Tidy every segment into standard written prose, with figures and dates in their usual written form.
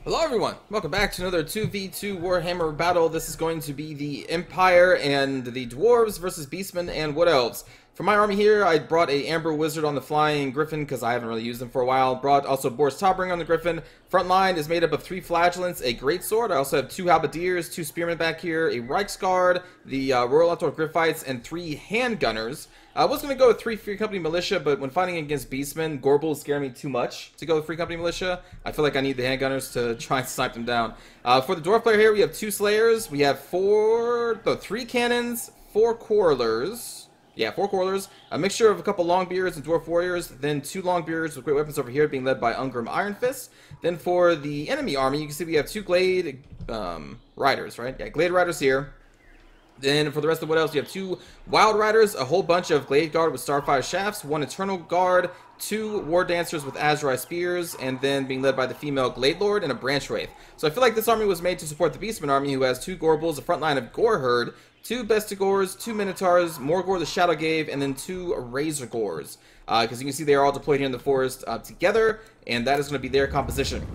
Hello everyone, welcome back to another 2v2 Warhammer battle. This is going to be the Empire and the Dwarves versus Beastmen and Wood Elves. For my army here, I brought a Amber Wizard on the Flying Griffin because I haven't really used them for a while. Brought also Boris on the Griffin. Front line is made up of 3 Flagellants, a Greatsword. I also have 2 Halberdiers, 2 Spearmen back here, a Reichsguard, the Royal Outdoor Griffites, and 3 Handgunners. I was going to go with 3 Free Company Militia, but when fighting against Beastmen, Gorbles scare me too much to go with Free Company Militia. I feel like I need the Handgunners to try and snipe them down. For the Dwarf player here, we have 2 Slayers, we have 3 Cannons, 4 Quarrelers. Yeah, 4 Quarrelers, a mixture of a couple Longbeards and Dwarf Warriors, then 2 Longbeards with great weapons over here being led by Ungrim Iron Fist. Then for the enemy army, you can see we have 2 Glade Riders, right? Yeah, Glade Riders here. Then for the rest of what else, you have 2 Wild Riders, a whole bunch of Glade Guard with Starfire Shafts, 1 Eternal Guard, 2 War Dancers with Azrai Spears, and then being led by the female Glade Lord and a Branch Wraith. So I feel like this army was made to support the Beastman army, who has 2 Gorbles, a front line of Gore Herd, 2 Bestigors, 2 Minotaurs, Morgor the Shadow Gave, and then 2 Razor Gores. Because you can see they are all deployed here in the forest together, and that is going to be their composition.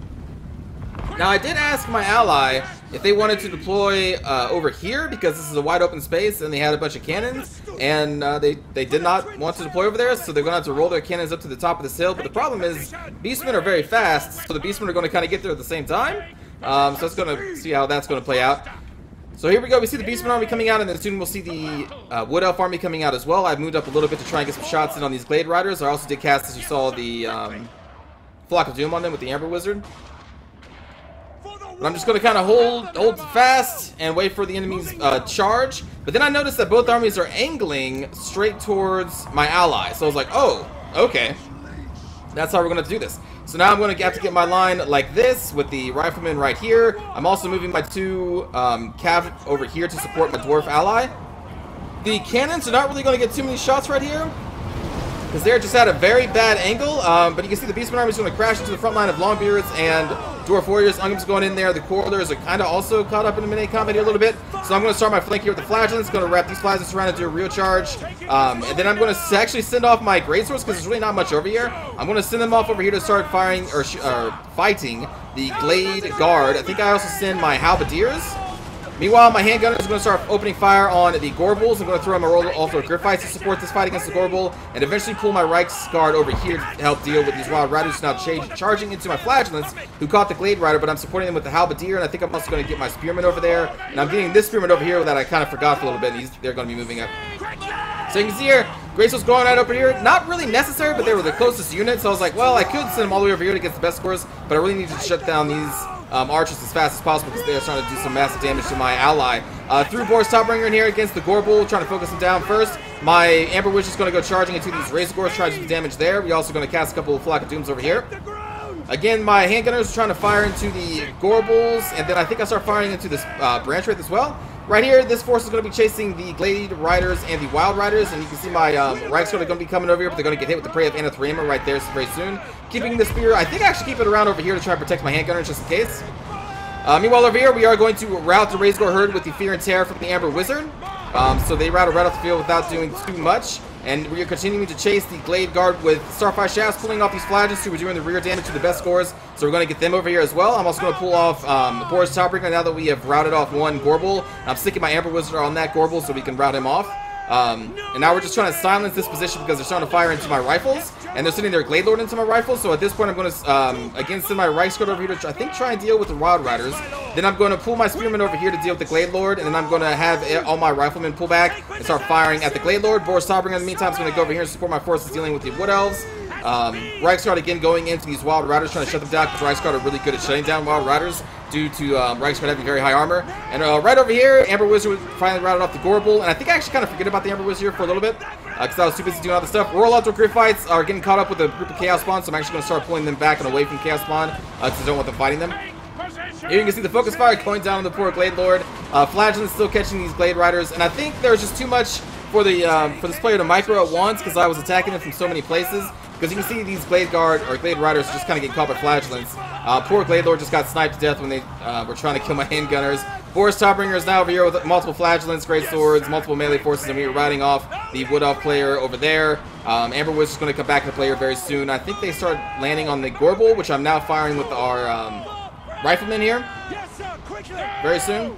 Now, I did ask my ally if they wanted to deploy over here, because this is a wide open space and they had a bunch of cannons, and they did not want to deploy over there, so they're going to have to roll their cannons up to the top of this hill. But the problem is, Beastmen are very fast, so the Beastmen are going to kind of get there at the same time. So let's going to see how that's going to play out. So here we go, we see the Beastman army coming out, and then soon we'll see the Wood Elf army coming out as well. I've moved up a little bit to try and get some shots in on these Glade Riders. I also did cast, as you saw, the Flock of Doom on them with the Amber Wizard. But I'm just going to kind of hold fast and wait for the enemy's charge. But then I noticed that both armies are angling straight towards my ally. So I was like, oh, okay. That's how we're going to do this. So now I'm going to have to get my line like this with the Rifleman right here. I'm also moving my 2 Cav over here to support my Dwarf ally. The Cannons are not really going to get too many shots right here, because they're just at a very bad angle. But you can see the Beastman army is going to crash into the front line of Longbeards and Dwarf Warriors. Ungrim's going in there. The Quarrelers are kind of also caught up in the melee combat here a little bit. So I'm going to start my flank here with the Flagellants. Going to wrap these Flagellants around and do a real charge. And then I'm going to actually send off my Greatswords, because there's really not much over here. I'm going to send them off over here to start firing or fighting the Glade Guard. I think I also send my Halberdiers. Meanwhile, my Handgunner is going to start opening fire on the Gorbles. I'm going to throw in my Royal Outdoor Griffites to support this fight against the Gorble, and eventually pull my Reichsguard over here to help deal with these Wild Riders now charging into my Flagellants, who caught the Glade Rider, but I'm supporting them with the Halberdier, and I think I'm also going to get my Spearmen over there, and I'm getting this Spearman over here that I kind of forgot for a little bit, and they're going to be moving up. So you can see here, Greatsword's going right over here. Not really necessary, but they were the closest unit, so I was like, well, I could send them all the way over here to get the best scores, but I really need to shut down these archers as fast as possible, because they're trying to do some massive damage to my ally. Through Boris in here against the Gorble, trying to focus him down first. My Amber Witch is going to go charging into these Razor Gores, trying to do damage there. We're also going to cast a couple of Flock of Dooms over here. Again, my Handgunners are trying to fire into the Gorbles, and then I think I start firing into this Branch Wraith as well. Right here, this force is going to be chasing the Glade Riders and the Wild Riders, and you can see my Reichsguard are going to be coming over here, but they're going to get hit with the Prey of Anathema right there very soon. Keeping the Spear, I think I actually keep it around over here to try and protect my Handgunners just in case. Meanwhile, over here, we are going to rout the Razor Herd with the Fear and Terror from the Amber Wizard. So they rout right off the field without doing too much. And we are continuing to chase the Glade Guard with Starfire Shafts, pulling off these Flagellants who are doing the rear damage to the best scores. So we're going to get them over here as well. I'm also going to pull off Boris Topbringer now that we have routed off one Gorble. I'm sticking my Amber Wizard on that Gorble so we can rout him off. And now we're just trying to silence this position because they're starting to fire into my rifles, and they're sending their Glade Lord into my rifles. So at this point, I'm going to again send my Reichsguard over here to try and deal with the Wild Riders. Then I'm going to pull my Spearmen over here to deal with the Glade Lord, and then I'm going to have all my Riflemen pull back and start firing at the Glade Lord. Boris Topbringer in the meantime is going to go over here and support my forces dealing with the Wood Elves. Reichsguard again going into these Wild Riders, trying to shut them down, because Reichsguard are really good at shutting down Wild Riders due to Reichsguard having very high armor. And right over here, Amber Wizard finally routed off the Gorble, and I think I actually kind of forget about the Amber Wizard here for a little bit, because I was too busy doing other stuff. Royal Outdoor Griffites are getting caught up with a group of Chaos Spawn, so I'm actually going to start pulling them back and away from Chaos Spawn, because I don't want them fighting them. Here you can see the focus fire going down on the poor Glade Lord. Flagellant's still catching these Glade Riders, and I think there's just too much for this player to micro at once, because I was attacking them from so many places. Because you can see these Glade Riders are just kind of getting caught by Flagellants. Poor Glade Lord just got sniped to death when they were trying to kill my Handgunners. Boris Topbringer is now over here with multiple Flagellants, Great Swords, multiple melee forces, and we are riding off the Wood Elf player over there. Amber Wizard is going to come back into play here very soon. I think they start landing on the Gorble, which I'm now firing with our riflemen here very soon.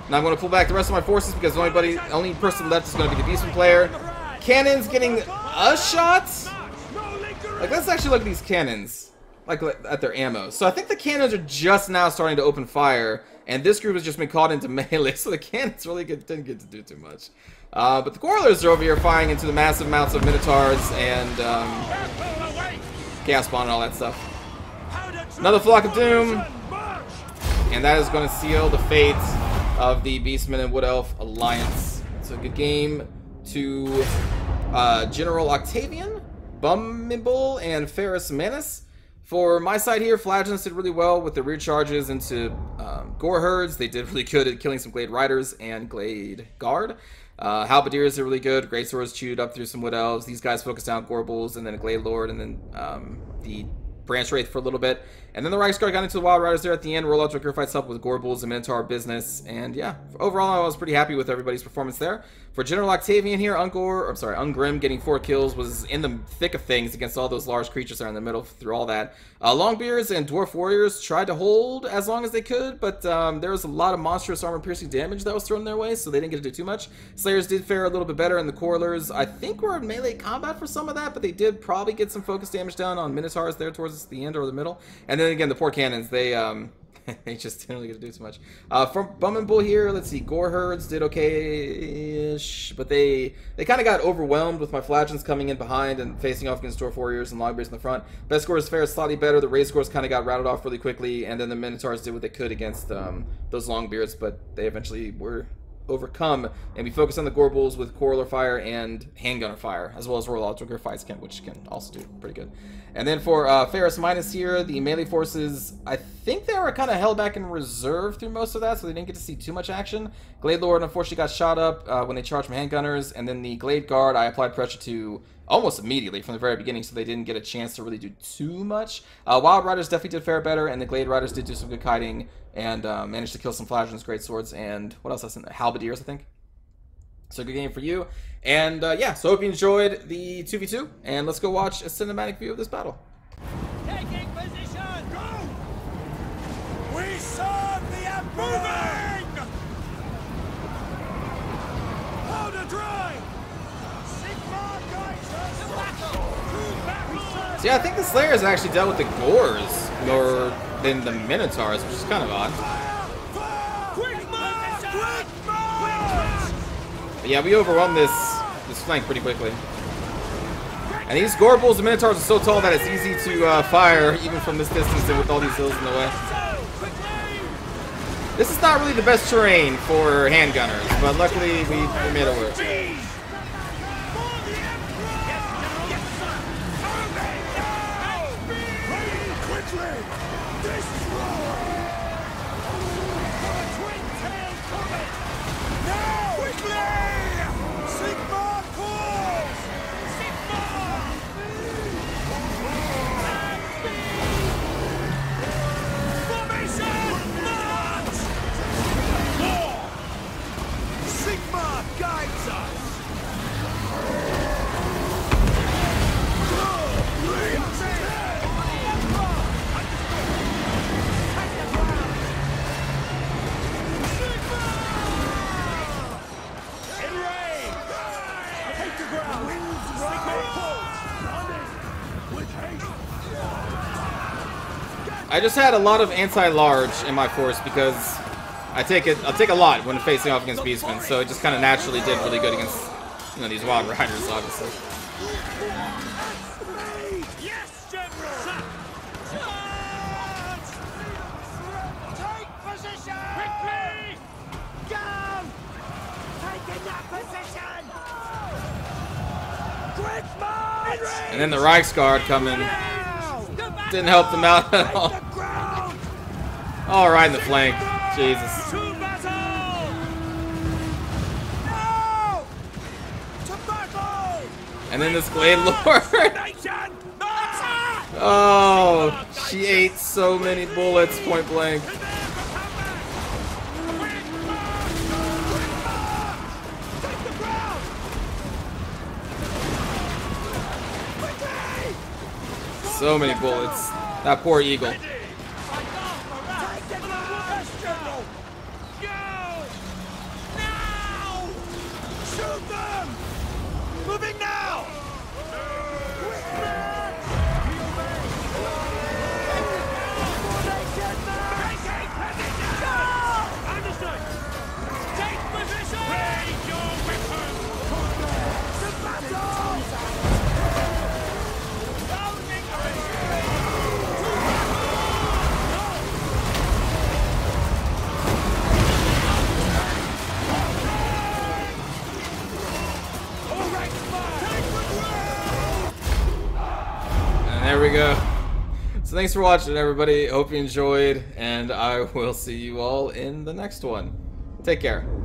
Now I'm going to pull back the rest of my forces because the only person left is going to be the Beastman player. Cannons getting a shot. Like, let's actually look at these cannons, like at their ammo. So I think the cannons are just now starting to open fire, and this group has just been caught into melee, so the cannons really didn't get to do too much. But the Quarrelers are over here firing into the massive amounts of Minotaurs and Chaos Spawn and all that stuff. Another Flock of Doom, and that is going to seal the fate of the Beastmen and Wood Elf Alliance. It's a good game to General Octavian, Bumble, and Ferrus Manus. For my side here, Flagellants did really well with the rear charges into Gore Herds. They did really good at killing some Glade Riders and Glade Guard. Halberdiers are really good. Great Swords chewed up through some Wood Elves. These guys focused down Gore Bulls, and then a Glade Lord, and then the Branch Wraith for a little bit. And then the Reichsguard got into the Wild Riders there at the end. Roll out Joker fights up with Gore Bulls and Minotaur business. And yeah, overall I was pretty happy with everybody's performance there. For General Octavian here, Ungrim getting 4 kills, was in the thick of things against all those large creatures there in the middle through all that. Longbeards and Dwarf Warriors tried to hold as long as they could, but there was a lot of monstrous armor-piercing damage that was thrown their way, so they didn't get to do too much. Slayers did fare a little bit better, and the Quarrelers, I think, were in melee combat for some of that, but they did probably get some focus damage down on Minotaurs there towards the end or the middle. And then again, the poor cannons, they they just didn't really get to do too much. From Bum and Bull here, let's see, Gore Herds did okay-ish, but they kind of got overwhelmed with my Flagellants coming in behind and facing off against Dwarf Warriors and Longbeards in the front. Best scores fared slightly better. The raid scores kind of got rattled off really quickly, and then the Minotaurs did what they could against those Longbeards, but they eventually were overcome, and we focus on the Gore Bulls with Quarreler Fire and Handgunner Fire, as well as Royal Altar Fights, which can also do pretty good. And then for Ferrus Minus here, the melee forces, I think they were kind of held back in reserve through most of that, so they didn't get to see too much action. Glade Lord unfortunately got shot up when they charged from handgunners, and then the Glade Guard I applied pressure to almost immediately from the very beginning, so they didn't get a chance to really do too much. Wild Riders definitely did fare better, and the Glade Riders did do some good kiting and managed to kill some Flagellants, Great Swords, and what else? Halberdiers, I think. So good game for you. And yeah, so hope you enjoyed the 2v2, and let's go watch a cinematic view of this battle. Taking position! Go! We serve the Emperor! Moving! Powder dry! Sigmar guides us to battle! See, I think the Slayers actually dealt with the Gores more than the Minotaurs, which is kind of odd. But yeah, we overwhelmed this flank pretty quickly. And these Gore Bulls and Minotaurs are so tall that it's easy to fire even from this distance and with all these hills in the way. This is not really the best terrain for handgunners, but luckily we made it work. I just had a lot of anti-large in my force because I'll take a lot when facing off against Beastmen, so it just kind of naturally did really good against, you know, these Wild Riders, obviously. Yes, General! Charge! Take position! Quickly! Down! Taking that position! Quick march! And then the Reichsguard coming. Didn't help them out at all. All right in the flank. Jesus. And then this Glade Lord. Oh, she ate so many bullets point blank. So many bullets. That poor eagle. we go. So thanks for watching, everybody. Hope you enjoyed, and I will see you all in the next one. Take care.